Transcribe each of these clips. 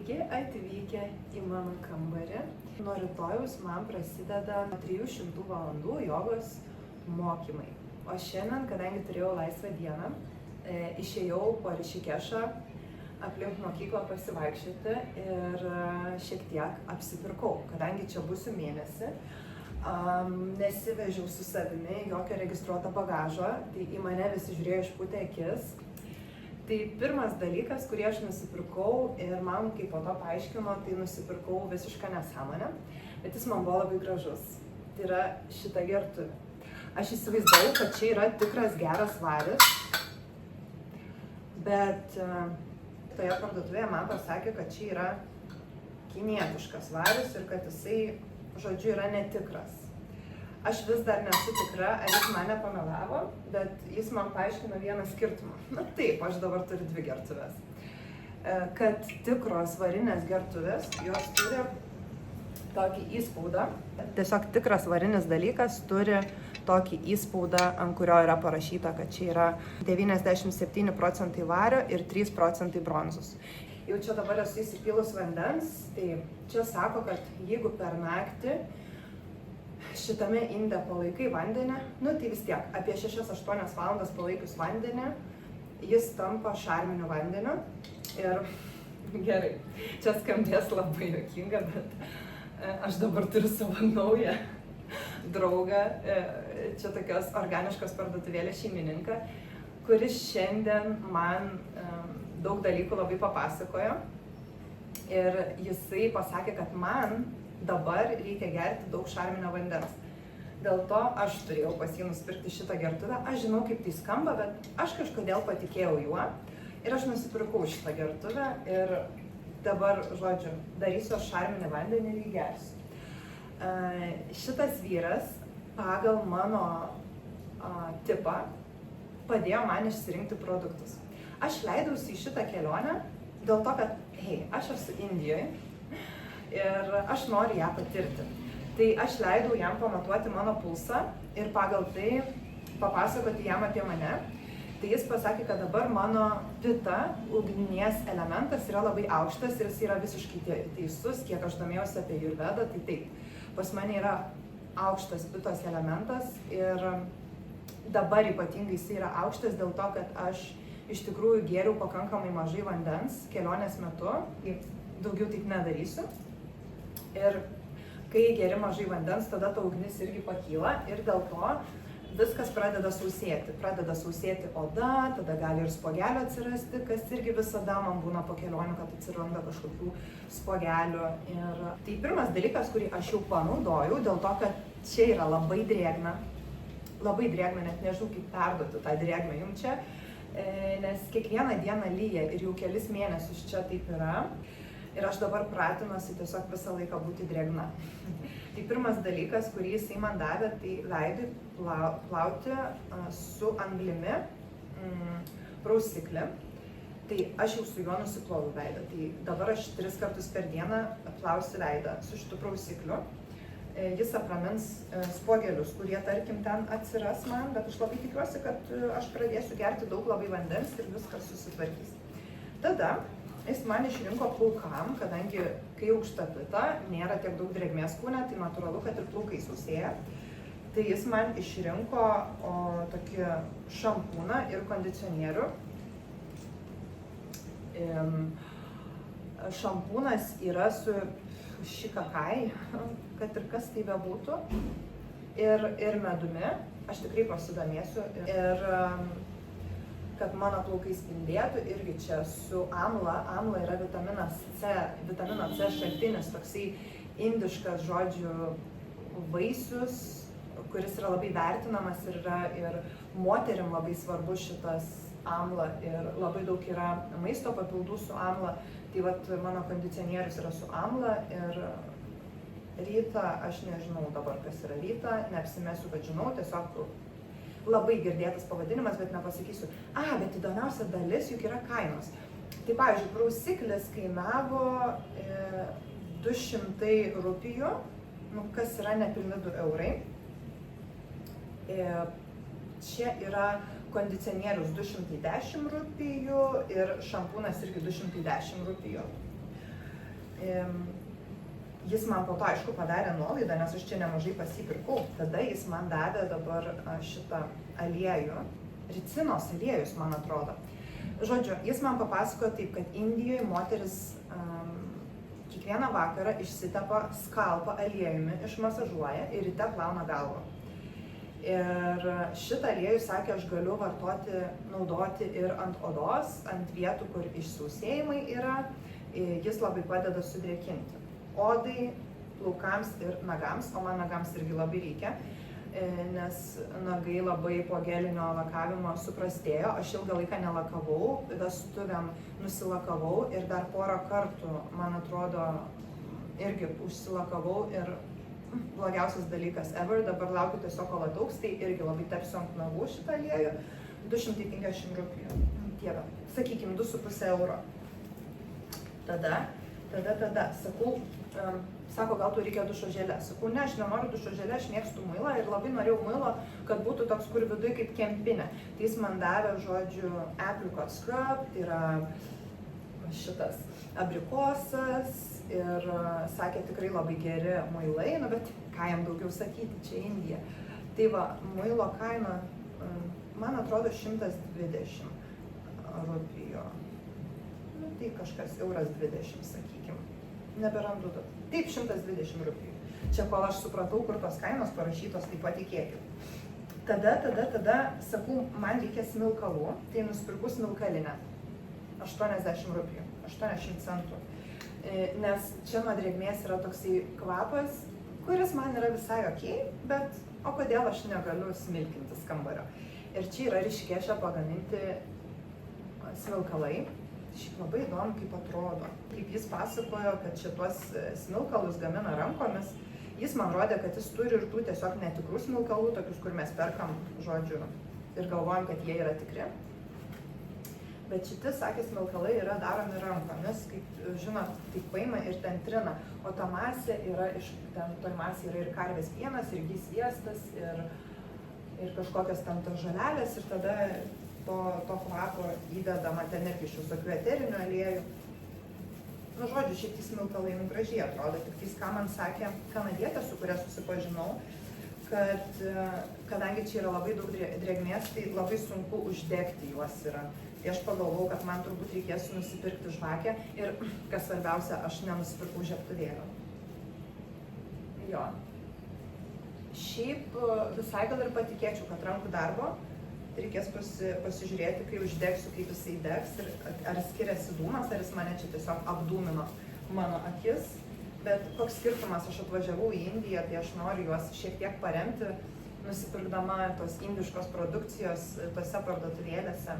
Sveiki atvykę į mano kambarį. Nuo rytojaus man prasideda 300 valandų jogos mokymai. O šiandien, kadangi turėjau laisvą dieną, išėjau po Rišikešą aplink mokyklą pasivaikščioti ir šiek tiek apsipirkau. Kadangi čia būsiu mėnesį, nesivežiau su savimi jokio registruoto bagažo, tai į mane visi žiūrėjo išpūtę akis. Tai pirmas dalykas, kurį aš nusipirkau ir man kaip po to paaiškino, tai nusipirkau visišką nesąmonę, bet jis man buvo labai gražus. Tai yra šita gertuvė. Aš įsivaizdavau, kad čia yra tikras geras varis, bet toje parduotuvėje man pasakė, kad čia yra kinietiškas varis ir kad jisai, žodžiu, yra netikras. Aš vis dar nesu tikra, ar jis mane pamelavo, bet jis man paaiškino vieną skirtumą. Na taip, aš dabar turiu dvi gertuvės. Kad tikros varinės gertuvės, jos turi tokį įspaudą. Tiesiog tikras varinis dalykas turi tokį įspaudą, ant kurio yra parašyta, kad čia yra 97% vario ir 3% bronzos. Jau čia dabar esu įsipylus vandens, tai čia sako, kad jeigu per naktį šitame inde palaikai vandenį, tai vis tiek, apie 6-8 valandas palaikius vandenį, jis tampa šarminiu vandeniu. Ir gerai, čia skambės labai juokinga, bet aš dabar turiu savo naują draugą, čia tokios organiškos parduotuvėlės šeimininką, kuris šiandien man daug dalykų labai papasakojo. Ir jisai pasakė, kad man dabar reikia gerti daug šarminio vandens. Dėl to aš turėjau pas jį nusipirkti šitą gertuvę. Aš žinau, kaip tai skamba, bet aš kažkodėl patikėjau juo. Ir aš nusipirkau šitą gertuvę ir dabar, žodžiu, darysiu šarminį vandenį ir jį gersiu. Šitas vyras pagal mano tipą padėjo man išsirinkti produktus. Aš leidausi į šitą kelionę dėl to, kad, aš esu Indijoje. Ir aš noriu ją patirti. Tai aš leidau jam pamatuoti mano pulsą ir pagal tai papasakoti jam apie mane. Tai jis pasakė, kad dabar mano pita, ugnies elementas yra labai aukštas ir jis yra visiškai teisus, kiek aš domėjausi apie Ajurvedą, tai taip. Pas mane yra aukštas pitos elementas ir dabar ypatingai jis yra aukštas dėl to, kad aš iš tikrųjų gėriau pakankamai mažai vandens kelionės metu. Daugiau taip nedarysiu. Ir kai geri mažai vandens, tada ta ugnis irgi pakyla ir dėl to viskas pradeda sausėti. Pradeda sausėti oda, tada gali ir spuogelių atsirasti, kas irgi visada man būna po kelionių, kad atsiranda kažkokių spuogelių. Ir tai pirmas dalykas, kurį aš jau panaudojau, dėl to, kad čia yra labai drėgna, net nežinau kaip perduoti tą drėgmę jums čia, nes kiekvieną dieną lyja ir jau kelis mėnesius čia taip yra. Ir aš dabar pratinuosi tiesiog visą laiką būti drėgna. Tai pirmas dalykas, kurį jisai man davė, tai veidui plauti su anglimi prausiklį. Tai aš jau su juo nusiploviau veidą. Tai dabar aš 3 kartus per dieną plausiu veidą su šitu prausikliu. Jis apramins spuogelius, kurie tarkim ten atsiras man, bet aš labai tikiuosi, kad aš pradėsiu gerti daug labai vandens ir viskas susitvarkys. Tada jis man išrinko plaukam, kadangi kai aukšta pita, nėra tiek daug drėgmės kūne, tai natūralu, kad ir plaukai sausėja. Tai jis man išrinko tokį šampūną ir kondicionierių. Šampūnas yra su šikakai, kad ir kas tai bebūtų, ir medumi. Aš tikrai pasidomėsiu. Ir kad mano plaukai spindėtų, irgi čia su amla. Amla yra vitamino C šaltinis, toksai indiškas, žodžiu, vaisius, kuris yra labai vertinamas ir yra ir moterim labai svarbus šitas amla ir labai daug yra maisto papildų su amla. Tai vat mano kondicionierius yra su amla ir rytą, aš nežinau dabar kas yra rytą, neapsimesiu, kad žinau, tiesiog labai girdėtas pavadinimas, bet nepasakysiu. Bet įdomiausia dalis juk yra kainos. Tai pavyzdžiui, prausiklis kainavo 200 rupijų, kas yra nepilni 2 eurai. Čia yra kondicionierius 210 rupijų ir šampūnas irgi 210 rupijų. Jis man po to, aišku, padarė nuolaidą, nes aš čia nemažai pasipirkau. Tada jis man davė dabar šitą aliejų, ricinos aliejus, man atrodo. Žodžiu, jis man papasakojo taip, kad Indijoje moteris kiekvieną vakarą išsitepa skalpą aliejumi, išmasažuoja ir ryte plauna galvą. Ir šitą aliejų, sakė, aš galiu naudoti ir ant odos, ant vietų, kur išsausėjimai yra. Jis labai padeda sudrėkinti odai, plaukams ir nagams, o man nagams irgi labai reikia, nes nagai labai po gelinio lakavimo suprastėjo. Aš ilgą laiką nelakavau, vestuvėm nusilakavau ir dar porą kartų, man atrodo, irgi užsilakavau ir blogiausias dalykas ever, dabar laukiu tiesiog kol ataugs, tai irgi labai tepsiu ant nagų šitą aliejų, 250 rupijų, dieve, sakykime, 2,5 euro. Tada, sakau, sako, gal tu reikia dušo želė. Sakau, ne, aš nenoriu dušo želė, aš mėgstu muilą ir labai norėjau muilo, kad būtų toks, kur viduje kaip kempinė. Tai jis man davė, žodžiu, apricot scrub, tai yra šitas abrikosas ir sakė, tikrai labai geri muilai, nu bet ką jam daugiau sakyti, čia Indija. Tai va, muilo kaina, man atrodo, 120 rupijų. Tai kažkas euras 20, sakykim. Neberandu daug. Taip, 120 rupijų. Čia kol aš supratau, kur tos kainos parašytos, tai patikėkit. Tada, sakau, man reikia smilkalų, tai nusipirku smilkalinę. 80 rupijų, 80 centų. Nes čia nuo drėgmės yra toksai kvapas, kuris man yra visai okei, bet o kodėl aš negaliu smilkintis kambario. Ir čia yra Rišikeše pagaminti smilkalai. Šiaip labai įdomu, kaip atrodo. Kaip jis pasakojo, kad šitos smilkalus gamina rankomis, jis man rodė, kad jis turi ir tų tiesiog netikrų smilkalų, tokius, kur mes perkam, žodžiu, ir galvojam, kad jie yra tikri. Bet šiti, sakė, smilkalai yra daromi rankomis, kaip žinot, taip paima ir ten trina, o ta masė yra, toj masė yra ir karvės pienas, ir gys sviestas, ir kažkokios ten tos žolelės, ir tada to kvapo įdedama ten irgi iš visokių eterinių aliejų. Nu, žodžiu, šitie smilkalai gražiai atrodo, tik tais, ką man sakė kanadietė, su kuria susipažinau, kad kadangi čia yra labai daug drėgmės, tai labai sunku uždegti juos yra. Tai aš pagalvojau, kad man turbūt reikės nusipirkti žvakę ir, kas svarbiausia, aš nenusipirkau žiebtuvėlio. Jo. Šiaip visai gal ir patikėčiau, kad rankų darbo reikės pasižiūrėti, kai uždegsiu, kaip jisai degs ir ar skiriasi dūmas, ar jis mane čia tiesiog apdūmino mano akis. Bet koks skirtumas, aš atvažiavau į Indiją, tai aš noriu juos šiek tiek paremti, nusipirkdama tos indiškos produkcijos tose parduotuvėlėse.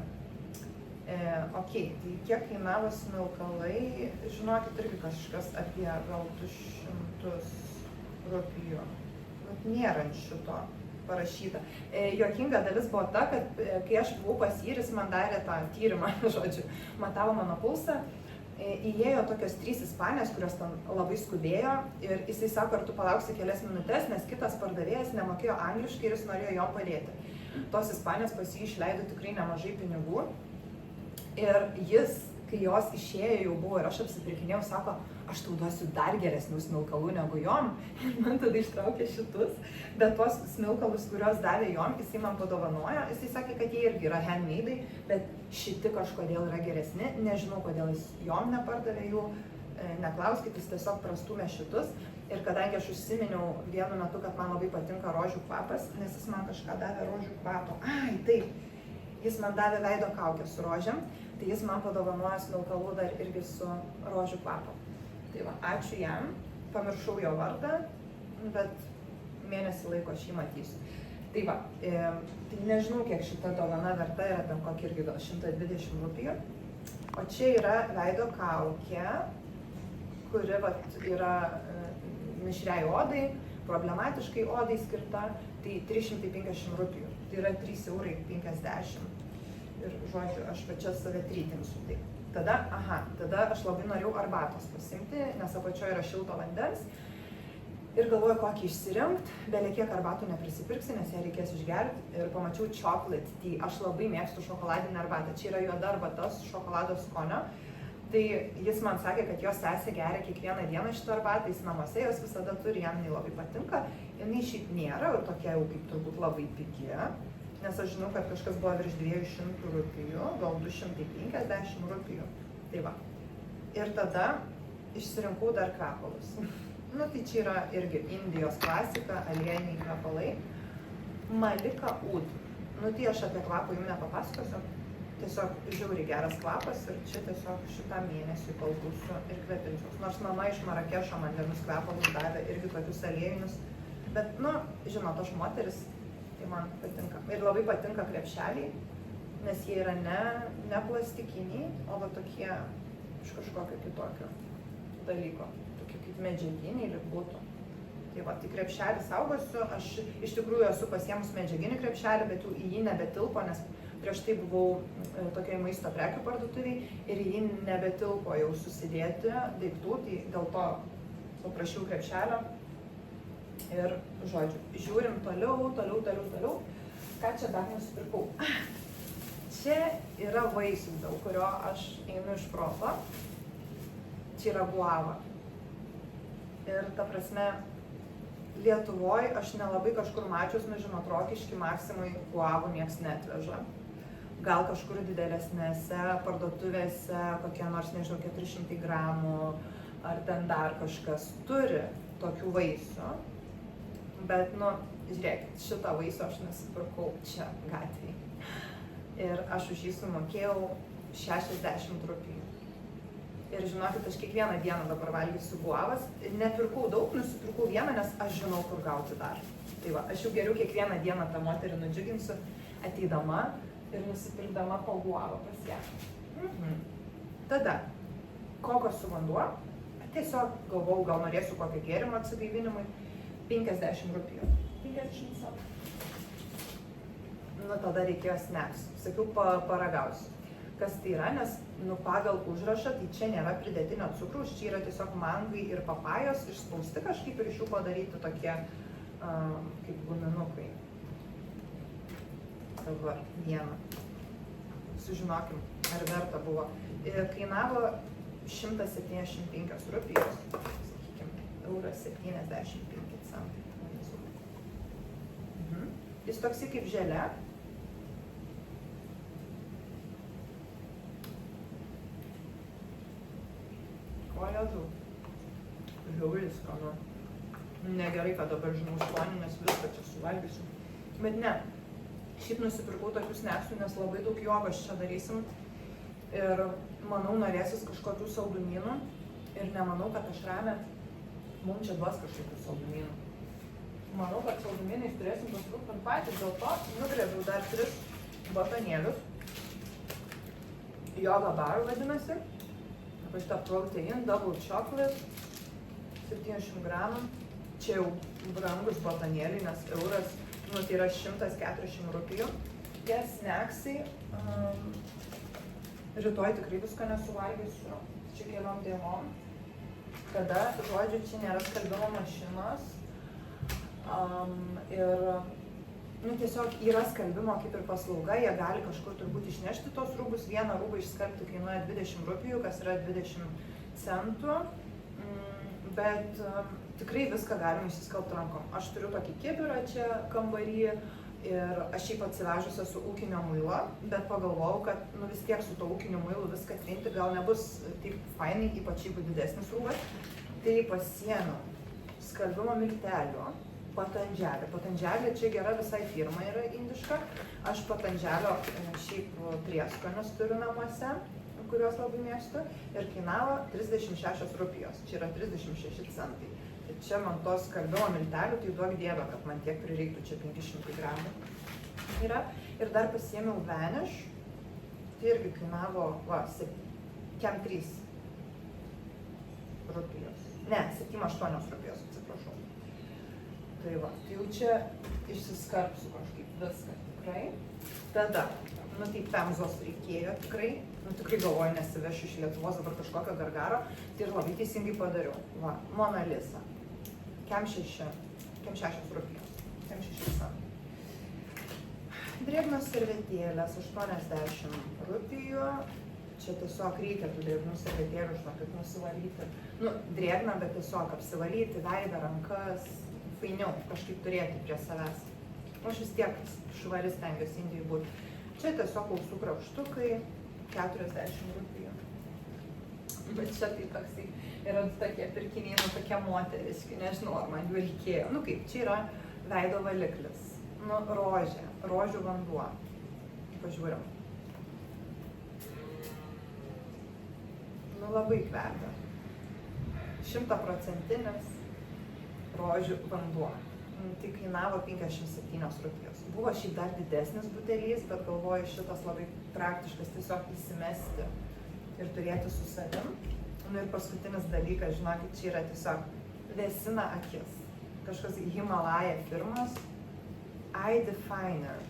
Tai kiek kainavo smilkalai, žinokit, irgi kažkas apie gal 200 rupijų. Nėra šito parašyta. Juokinga dalis buvo ta, kad kai aš buvau pas jį, jis man darė tą tyrimą, žodžiu, matavo mano pulsą, įėjo tokios 3 ispanės, kurios ten labai skubėjo ir jisai sako, ar tu palauksi kelias minutės, nes kitas pardavėjas nemokėjo angliškai ir jis norėjo jo padėti. Tos ispanės pas jį išleido tikrai nemažai pinigų ir jis, kai jos išėjo jau buvo ir aš apsipirkinėjau, sako, aš tau duosiu dar geresnių smilkalų negu jom. Ir man tada ištraukė šitus, bet tos smilkalus, kurios davė jom, jisai man padovanojo. Jisai sakė, kad jie irgi yra handmade, bet šiti kažkodėl yra geresni. Nežinau, kodėl jis jom nepardavė jų, neklauskit, jis tiesiog prastumė šitus. Ir kadangi aš užsiminiau vienu metu, kad man labai patinka rožių kvapas, nes jis man kažką davė rožių kvapo. Ai, taip, jis man davė veido kaukę su rožėm, tai jis man padovanojo smilkalų dar irgi su rožių kvapo. Tai va, ačiū jam, pamiršau jo vardą, bet mėnesį laiko aš jį matysiu. Tai va, tai nežinau, kiek šita dovana verta yra, apie kokį irgi gal 120 rupijų. O čia yra veido kaukė, kuri va, yra mišriai odai, problematiškai odai skirta, tai 350 rupijų. Tai yra 3,50 €. Ir, žodžiu, aš pačia save trytinsiu. Tai. Tada aš labai norėjau arbatos pasimti, nes apačioje yra šilto vandens. Ir galvoju, kokį išsirinkti, belė kiek arbatų neprisipirksi, nes ją reikės išgerti. Ir pamačiau chocolate tea. Aš labai mėgstu šokoladinę arbatą. Čia yra juoda arbata su šokolado skonio, Tai jis man sakė, kad jo sesė geria kiekvieną dieną šitą arbatą, jis namuose jos visada turi, jam jinai labai patinka. Jinai šiaip nėra ir tokia jau kaip turbūt labai pigi, nes aš žinau, kad kažkas buvo virš 200 rupijų, gal 250 rupijų. Tai va. Ir tada išsirinkau dar kvepalus. Nu tai čia yra irgi Indijos klasika, aliejiniai kvepalai. Malika Oud. Nu tai aš apie kvapą jums nepapasakosiu. Tiesiog žiauriai geras kvapas ir čia tiesiog šitą mėnesį kol būsiu ir kvepinsiuos. Nors mama iš Marakešo man vienus kvepalus davė irgi tokius aliejinius. Bet, nu, žinot, aš moteris, tai man patinka. Ir labai patinka krepšeliai, nes jie yra ne plastikiniai, o va tokie iš kažkokio kitokio dalyko. Tokie kaip medžiaginiai lyg būtų. Tai va, tai krepšelį saugosiu. Aš iš tikrųjų esu pasiemus medžiaginį krepšelį, bet jau į jį nebetilpo, nes prieš tai buvau tokiai maisto prekių parduotuviai ir į jį nebetilpo jau susidėti daiktų, tai dėl to paprašiau krepšelio. Ir, žodžiu, žiūrim toliau. Ką čia dar nusipirkau? Čia yra vaisius, dėl kurio aš einu iš proto. Čia yra guava. Ir ta prasme, Lietuvoje aš nelabai kažkur mačius, žinot, Rokišky Maksimai guavų nieks neatveža. Gal kažkur didelesnėse parduotuvėse, kokie nors, nežinau, 400 gramų, ar ten dar kažkas turi tokių vaisių. Bet, nu, žiūrėkit, šitą vaisių aš nusipirkau čia gatvėje. Ir aš už jį sumokėjau 60 rupijų. Ir žinokit, aš kiekvieną dieną dabar valgysiu guavas. Nepirkau daug, nusipirkau vieną, nes aš žinau, kur gauti dar. Tai va, aš jau geriau kiekvieną dieną tą moterį nudžiuginsiu, ateidama ir nusipirkdama po guavą pas ją. Tada, kokos su vanduo, tiesiog galvojau, gal norėsiu kokio gėrimo atsigaivinimui, 50 rupijų. 50 centų. Nu, tada reikėjo snacks. Sakiau, paragausiu. Kas tai yra, nes pagal užrašą, tai čia nėra pridėtinio cukraus, čia yra tiesiog mangai ir papajos išspausti kažkaip ir iš jų padaryti tokie kaip guminukai. Dabar vieną. Sužinokim, ar verta buvo. Kainavo 175 rupijos, sakykime, euras 75 centų. Jis toksai kaip želė. Ko jėzau? Žiauriai skanu. Negerai, kad dabar žinau skonį, nes viską čia suvalgysiu. Bet ne. Šiaip nusipirkau tokius snacksų, nes labai daug jogos čia darysim. Ir manau, norėsis kažkokių saldumynų. Ir nemanau, kad aš ramę mums čia duos kažkokių saldumynų. Manau, kad saldumynais turėsim pasirūpinti patys, dėl to nugrėbiau dar 3 batonėlius. Yoga bar vadinasi. Apie šitą protein, double chocolate, 700 gramų. Čia jau brangus batonėliai, nes euras, nu tai yra 140 rupijų. Tie snacksai, rytoj tikrai visko nesuvalgysiu, čia keliom dienom. Tada, žodžiu, čia nėra skalbimo mašinos. Ir tiesiog yra skalbimo kaip ir paslauga, jie gali kažkur turbūt išnešti tos rūbus. Vieną rūbą išskalbti kainuoja 20 rupijų, kas yra 20 centų. Bet tikrai viską galima išsiskalbti rankom. Aš turiu tokį kibirą čia kambarį ir aš šiaip atsivežusi su ūkinio muilo, bet pagalvojau, kad vis tiek su to ūkiniu muilu viską trinti gal nebus taip fainai, ypač jeigu didesnis rūbas. Tai pasiėmiau skalbimo miltelių, Patanželį. Patanželį čia gera visai firma yra indiška. Aš Patanželio šiaip prieskonius turiu namuose, kuriuos labai mėgstu, ir kainavo 36 rupijos. Čia yra 36 centai. Tai čia man tos skalbimo miltelių, tai duok dievę, kad man tiek prireiktų, čia 500 gramų yra. Ir dar pasiėmiau Vanish, tai irgi kainavo, kem 3 rupijos. Ne, 7-8 rupijos, atsiprašau. Tai va, tai jau čia išsiskarpsiu kažkaip viską tikrai. Tada, tai pemzos reikėjo tikrai. Tikrai galvoju, nesivešiu iš Lietuvos dabar kažkokio gargaro. Tai ir labai teisingai padariau. Va, Mona Lisa. Kem 6 rupijos. Kem 6 centai. Drėgnos servetėlės 80 rupijų. Čia tiesiog reikia tų drėgnų servetėlių, žinokit, nusivalyti. Nu, drėgna, bet tiesiog apsivalyti veidą, rankas, fainiau kažkaip turėti prie savęs. Aš vis tiek švari stengiuosi Indijai būti. Čia tiesiog ausų krapštukai, 40 rupijų. Bet čia tai toksai yra tokie pirkiniai, nu tokie moteriški, nežinau, ar man jų reikėjo. Nu kaip, čia yra veido valiklis, nu rožė, rožių vanduo. Pažiūrim. Nu labai kvepia. 100% rožių vanduo. Tai kainavo 57 rupijos. Buvo šiaip dar didesnis butelys, bet galvoju šitas labai praktiškas, tiesiog įsimesti ir turėti su savim. Nu ir paskutinis dalykas, žinokit, čia yra tiesiog vėsina akis. Kažkas Himalaya firmos Eye Definer.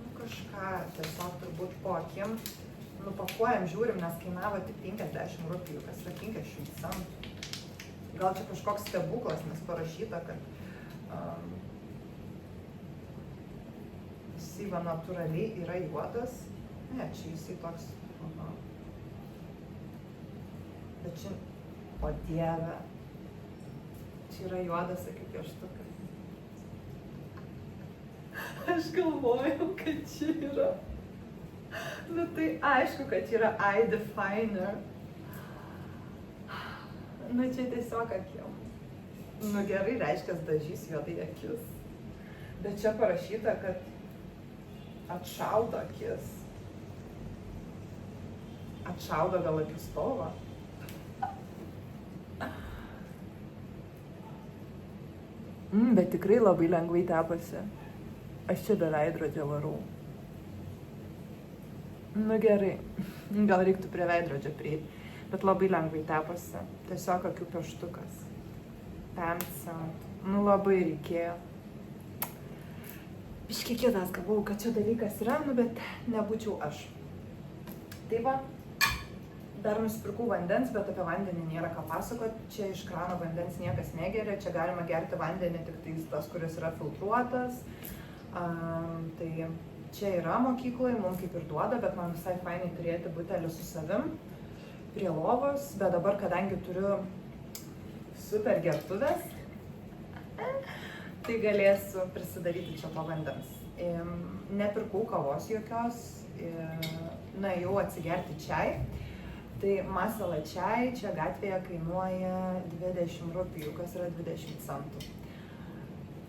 Nu kažką tiesiog turbūt po akim nupakuojam, žiūrim, nes kainavo tik 50 rupijų, kas yra 50 centų. Gal čia kažkoks stebuklas, nes parašyta, kad jisai va natūraliai yra juodas. Ne, čia jisai toks. Bet čia, o dieve, čia yra juodas kaip pieštukas. Aš galvojau, kad čia yra. Nu tai aišku, kad čia yra Eye Definer. Nu čia tiesiog akim. Nu gerai, reiškia, dažys juodai akis. Bet čia parašyta, kad atšaudo akis. Atšaudo gal akių spalvą. Bet tikrai labai lengvai tepasi. Aš čia be veidrodžio varau. Nu gerai, gal reiktų prie veidrodžio prieiti. Bet labai lengvai tepasi. Tiesiog akių pieštukas. Pemsant. Nu labai reikėjo. Biškiai kitas galvojau, kad čia dalykas yra, nu bet nebūčiau aš. Tai va, dar nusipirkau vandens, bet apie vandenį nėra ką pasakoti. Čia iš krano vandens niekas negeria, čia galima gerti vandenį tik tai tas, kuris yra filtruotas. Tai čia yra mokykloje, mums kaip ir duoda, bet man visai fainai turėti butelį su savim prie lovos, bet dabar, kadangi turiu super gertuvės, tai galėsiu prisidaryti čia to vandens. Nepirkau kavos jokios, nuėjau atsigerti čiai. Tai masala čiai čia gatvėje kainuoja 20 rupijų, kas yra 20 centų.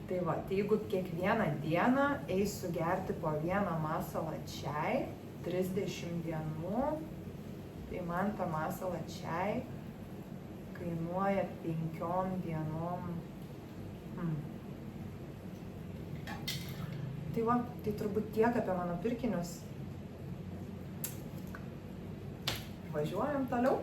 Tai va, tai jeigu kiekvieną dieną eisiu gerti po vieną masalą čiai, 30 dienų, tai man ta masala čiai kainuoja 5 dienom. Tai va, tai turbūt tiek apie mano pirkinius. Važiuojam toliau.